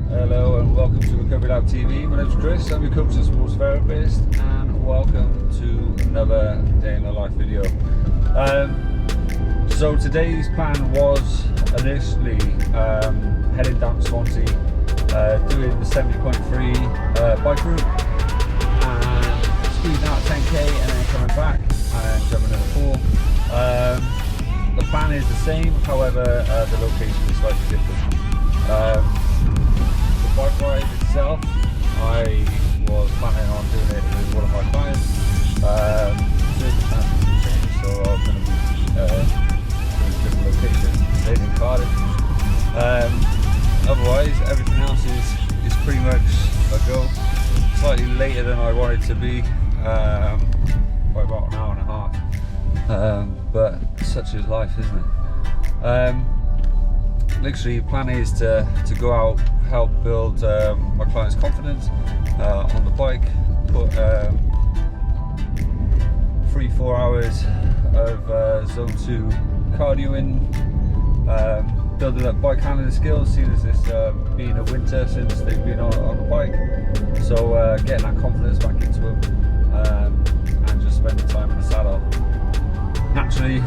Hello and welcome to Recovery Lab TV. My name's Chris, I'm your coach and sports therapist, and welcome to another day in the life video. So today's plan was initially heading down to Swansea, doing the 70.3 bike route and squeezing out 10k and then coming back and jumping in a pool. The plan is the same, however the location is slightly different. The bike ride itself, I was planning on doing it with one of my clients. Circumstances changed, so I'm going to be in a different location, staying in Cardiff. Otherwise, everything else is pretty much a go. Slightly later than I wanted to be, by about an hour and a half. But such is life, isn't it? Literally, the plan is to go out, help build my client's confidence on the bike, put 3-4 hours of zone 2 cardio in, building up bike handling skills, seeing as this being a winter since they've been on the bike. So getting that confidence back into them and just spending time in the saddle. Naturally,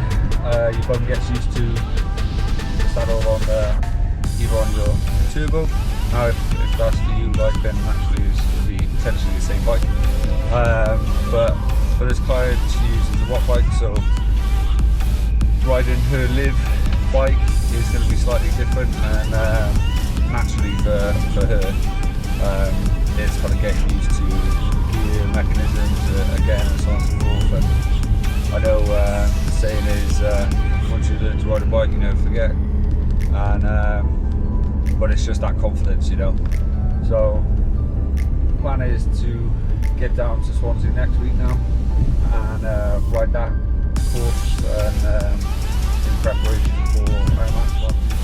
your bum gets used to the saddle on either on your turbo. Now, if that's the you like, then naturally it's be potentially the same bike. But for this client, she uses a watt bike, so riding her live bike is going to be slightly different, and naturally for her, it's kind of getting used to gear mechanisms again and so on and so forth. And I know the saying is once you learn to ride a bike, you never forget, and but it's just that confidence, you know. So the plan is to get down to Swansea next week now and ride that course and in preparation for Ironman Swansea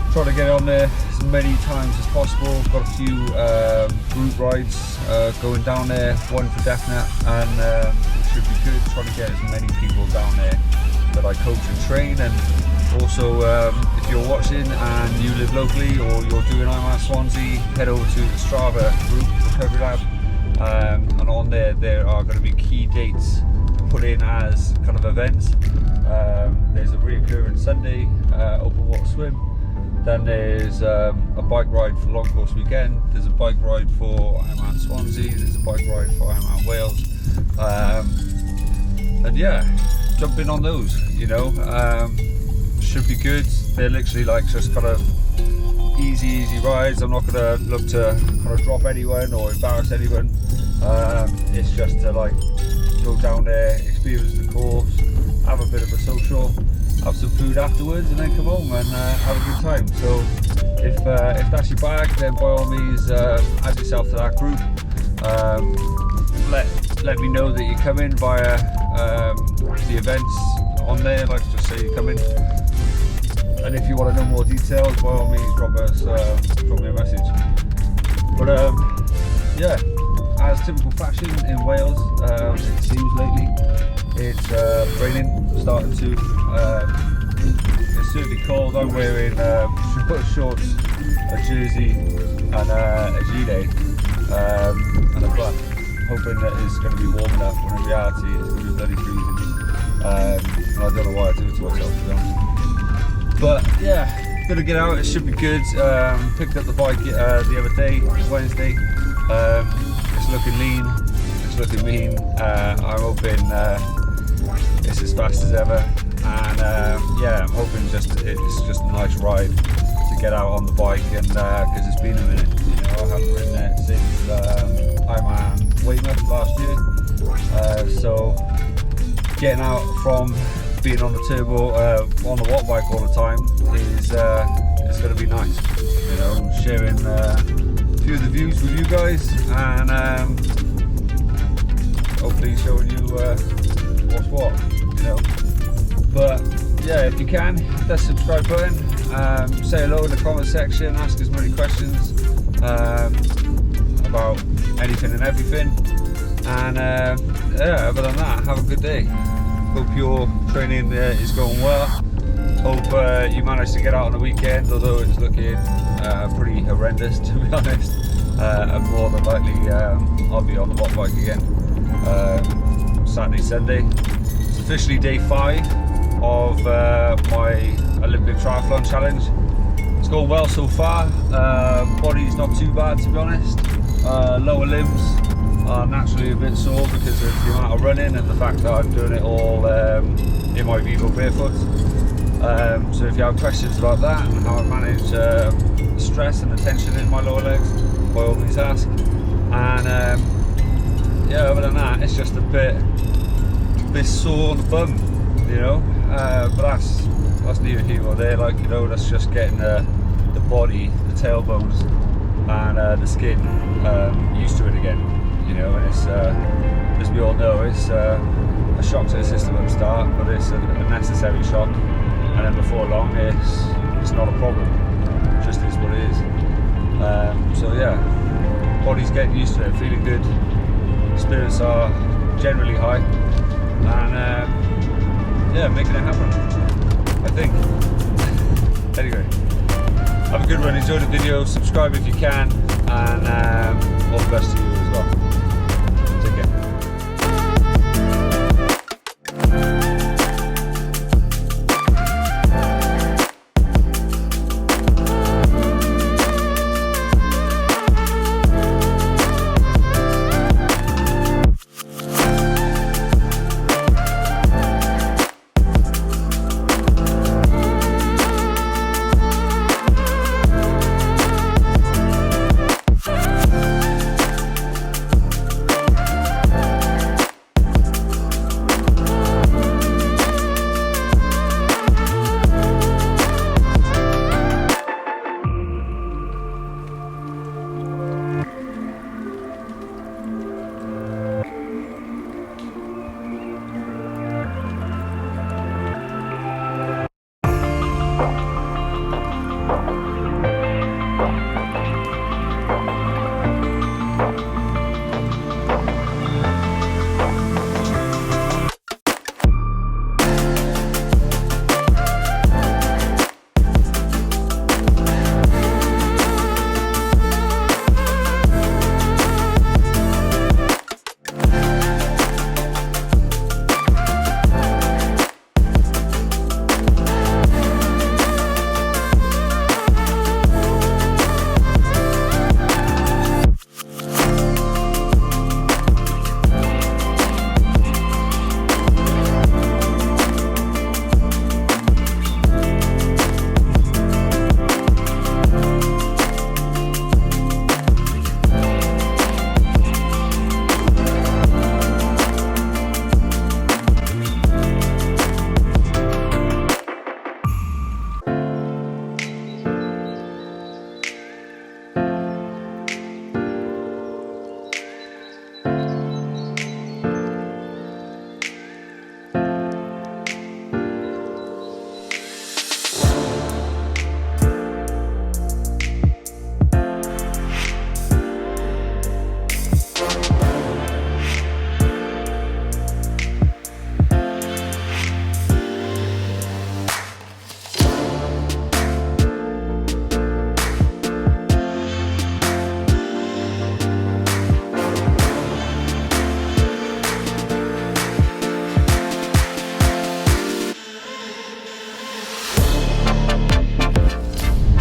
7.3. Try to get on there as many times as possible. Got a few group rides going down there, one for definite, and it should be good. Trying to get as many people down there that I coach and train. And also, if you're watching and you live locally or you're doing Ironman Swansea, head over to the Strava group, Recovery Lab, and on there are going to be key dates put in as kind of events. There's a reoccurring Sunday open water swim. Then there's a bike ride for long course weekend. There's a bike ride for Ironman Swansea. There's a bike ride for Ironman Wales. And yeah, jump in on those, you know. Should be good. They're literally like just kind of easy rides. I'm not going to look to kind of drop anyone or embarrass anyone. It's just to like go down there, experience the course, have a bit of a social, have some food afterwards, and then come home and have a good time. So if that's your bag, then by all means add yourself to that group. Let me know that you're coming via the events on there. Like, just say you're coming. And if you want to know more details, by all means drop me a message. But yeah, as typical fashion in Wales, it seems lately it's raining, starting to. It's certainly cold. I'm wearing shorts, a jersey, and a gilet, and a black, hoping that it's going to be warm enough, when in reality it's going to be bloody freezing. I don't know why I do it to myself, to be honest. But yeah, gonna get out, it should be good. Picked up the bike the other day, Wednesday. It's looking lean, it's looking mean. I'm hoping it's as fast as ever, and yeah, I'm hoping it's just a nice ride to get out on the bike, and because it's been a minute, you know, I haven't ridden it since Ironman Weymouth last year. So getting out from being on the turbo, on the watt bike all the time is it's going to be nice, you know, sharing a few of the views with you guys, and hopefully showing you what's what, you know. But yeah, if you can, hit that subscribe button, say hello in the comment section, ask as many questions about anything and everything, and yeah, other than that, have a good day. Hope your training is going well, Hope you managed to get out on the weekend, although it's looking pretty horrendous, to be honest. And more than likely I'll be on the mountain bike again Saturday, Sunday. It's officially day 5 of my Olympic Triathlon challenge. It's going well so far. Body's not too bad, to be honest. Lower limbs are naturally a bit sore because of the amount of running and the fact that I'm doing it all in my Vivo barefoot. So if you have questions about that and how I manage stress and the tension in my lower legs, by all means ask. And yeah, other than that, it's just a bit sore on the bum, you know. But that's neither here nor there. Like, you know, that's just getting the body, the tailbones, and the skin used to it again. You know, and it's as we all know, it's a shock to the system at the start, but it's a necessary shock. And then before long, it's not a problem. It just is what it is. So yeah, body's getting used to it, feeling good. Spirits are generally high, and yeah, making it happen, I think. Anyway, have a good one, enjoy the video, subscribe if you can, and all the best to you as well. Take care.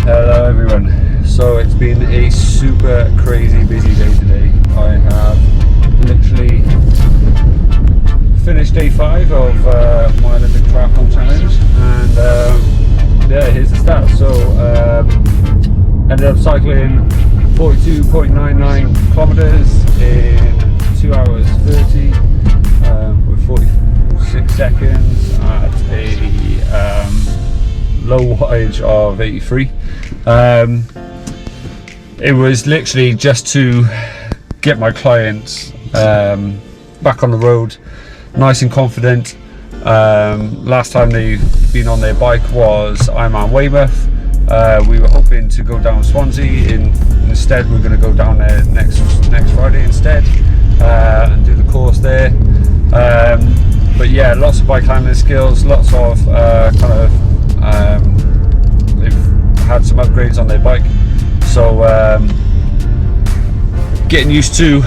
Hello everyone. So it's been a super crazy busy day today. I have literally finished day 5 of my Olympic Triathlon challenge, and yeah, here's the stats. So ended up cycling 42.99 kilometers in 2 hours 30 with 46 seconds at a low wattage of 83. It was literally just to get my clients back on the road, nice and confident. Last time they've been on their bike was Ironman Weymouth. We were hoping to go down Swansea. Instead, we're going to go down there next Friday instead and do the course there. But yeah, lots of bike handling skills, lots of kind of getting used to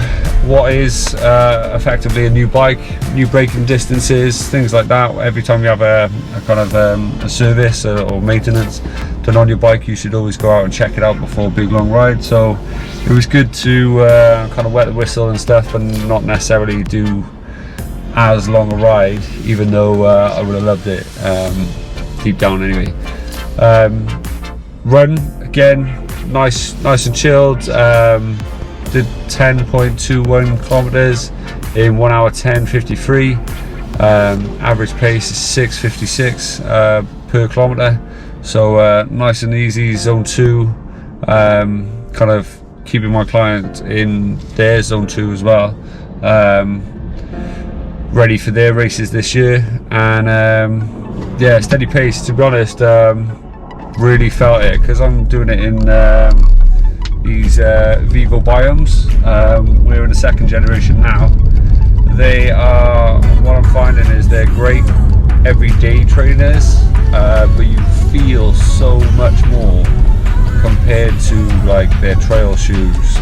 what is effectively a new bike, new braking distances, things like that. Every time you have a kind of a service or maintenance done on your bike, you should always go out and check it out before a big long ride. So it was good to kind of wet the whistle and stuff, and not necessarily do as long a ride, even though I would have loved it deep down anyway. Run again, nice and chilled. Did 10.21 kilometers in 1 hour 10:53. Average pace is 6:56 per kilometer, so nice and easy. Zone 2, kind of keeping my client in their zone 2 as well, ready for their races this year. And yeah, steady pace, to be honest. Really felt it because I'm doing it in these Vivo biomes. We're in the 2nd generation now. They are, what I'm finding is they're great everyday trainers, but you feel so much more compared to like their trail shoes,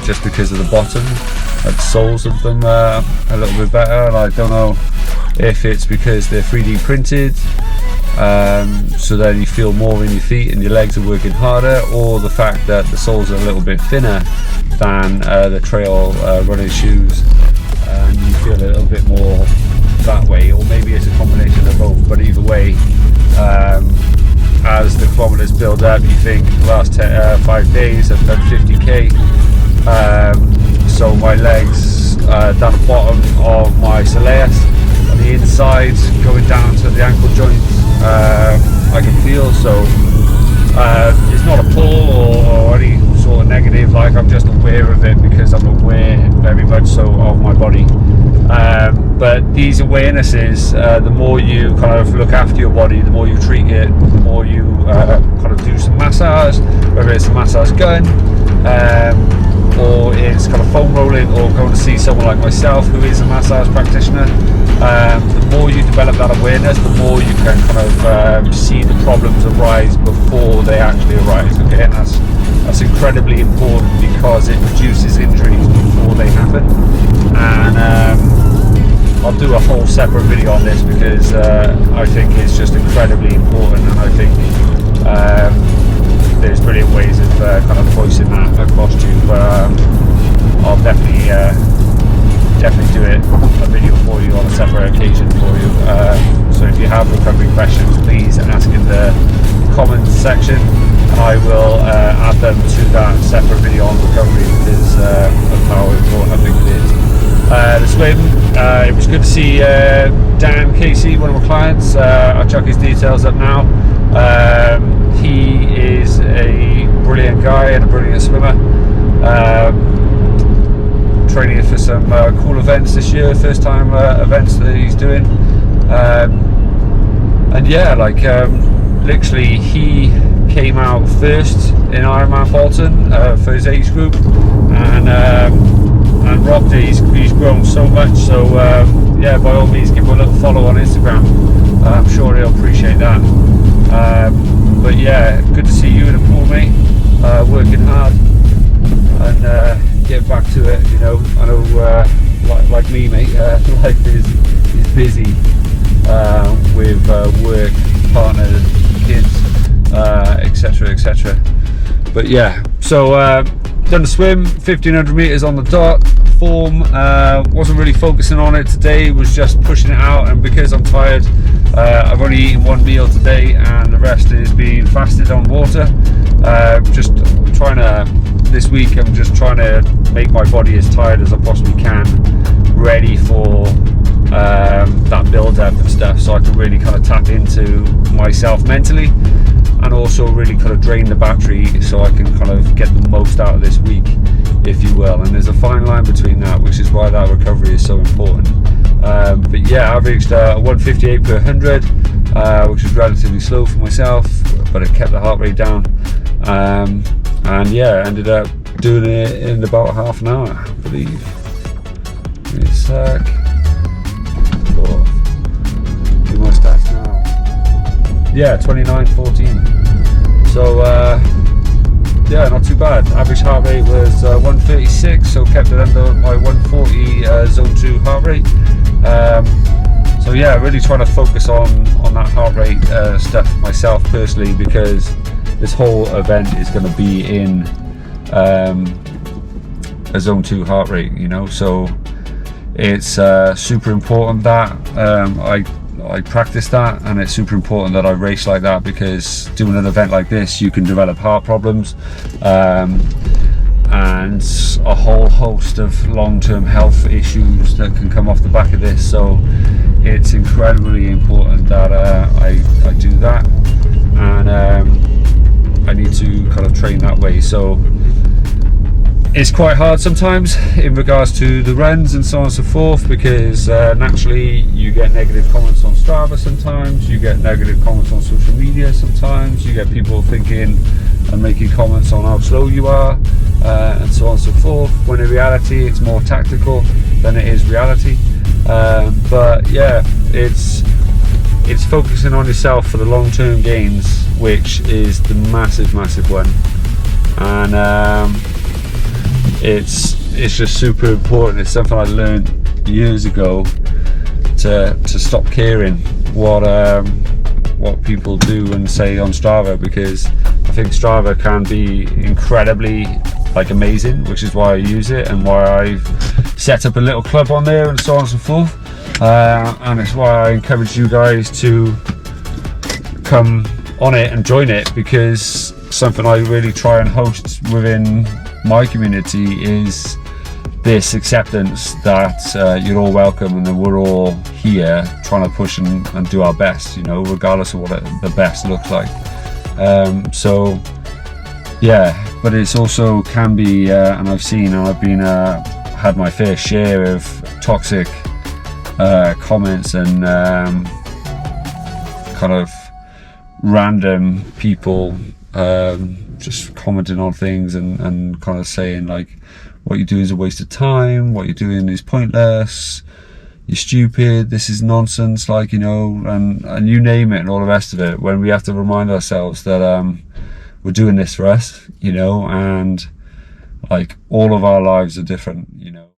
just because of the bottom, like the soles of them are a little bit better. And I don't know if it's because they're 3D printed, so then you feel more in your feet and your legs are working harder, or the fact that the soles are a little bit thinner than the trail running shoes, and you feel a little bit more that way, or maybe it's a combination of both. But either way, as the kilometers build up, you think the last 5 days I've done 50k, so my legs down the bottom of my soleus on the inside going down to the ankle joints, I can feel. So it's not a pull or any sort of negative, like I'm just aware of it because I'm aware very much so of my body. But these awarenesses, the more you kind of look after your body, the more you treat it, the more you kind of do some massage, whether it's a massage gun, or it's kind of foam rolling, or going to see someone like myself who is a massage practitioner. The more you develop that awareness, the more you can kind of see the problems arise before they actually arise. Okay, and that's incredibly important because it reduces injuries before they happen. And I'll do a whole separate video on this because I think it's just incredibly important, and I think there's brilliant ways of kind of voicing that across to you. But I'll definitely do a video for you on a separate occasion for you. So if you have recovery questions, please ask in the comments section, and I will add them to that separate video on recovery because of how important I think it is. The swim, it was good to see Dan Casey, one of my clients. I'll chuck his details up now. He is a brilliant guy and a brilliant swimmer. Training for some cool events this year, first time events that he's doing. And yeah, like literally he came out first in Ironman Bolton for his age group, and rocked it. He's grown so much, so yeah, by all means give him a little follow on Instagram. I'm sure he'll appreciate that. But yeah, good to see you in a pool, mate, working hard and get back to it. You know, I know like me, mate, life is busy with work, partners, kids, etc. But yeah, so done the swim, 1500 meters on the dot. Form, wasn't really focusing on it today, was just pushing it out, and because I'm tired, I've only eaten one meal today and the rest is being fasted on water. Just trying to, this week I'm just trying to make my body as tired as I possibly can, ready for that build up and stuff, so I can really kind of tap into myself mentally, and also really kind of drain the battery so I can kind of get the most out of this week, if you will. And there's a fine line between that, which is why that recovery is so important. But yeah, I averaged 158 per 100, which was relatively slow for myself, but it kept the heart rate down. And yeah, ended up doing it in about half an hour, I believe. Give me a sec. Do my stats now. Yeah, 29:14. So yeah, not too bad. Average heart rate was 136, so kept it under my 140 zone 2 heart rate. So yeah, really trying to focus on that heart rate stuff myself personally, because this whole event is going to be in a zone 2 heart rate, you know, so it's super important that I practice that, and it's super important that I race like that, because doing an event like this you can develop heart problems and a whole host of long-term health issues that can come off the back of this. So it's incredibly important that I do that, and I need to kind of train that way. So it's quite hard sometimes in regards to the runs and so on and so forth, because naturally you get negative comments on Strava sometimes, you get negative comments on social media sometimes, you get people thinking and making comments on how slow you are, and so on and so forth, when in reality it's more tactical than it is reality. But yeah, it's focusing on yourself for the long-term gains, which is the massive one, and it's just super important. It's something I learned years ago, to stop caring what people do and say on Strava, because I think Strava can be incredibly amazing, which is why I use it and why I've set up a little club on there and so on and so forth, and it's why I encourage you guys to come on it and join it, because something I really try and host within my community is this acceptance that you're all welcome, and that we're all here trying to push and do our best, you know, regardless of what the best looks like. So yeah, but it's also can be and I've seen, and I've been had my fair share of toxic comments and kind of random people just commenting on things and kind of saying like, what you're doing is a waste of time, what you're doing is pointless, you're stupid, this is nonsense, like, you know, and you name it and all the rest of it, when we have to remind ourselves that we're doing this for us, you know, and like all of our lives are different, you know.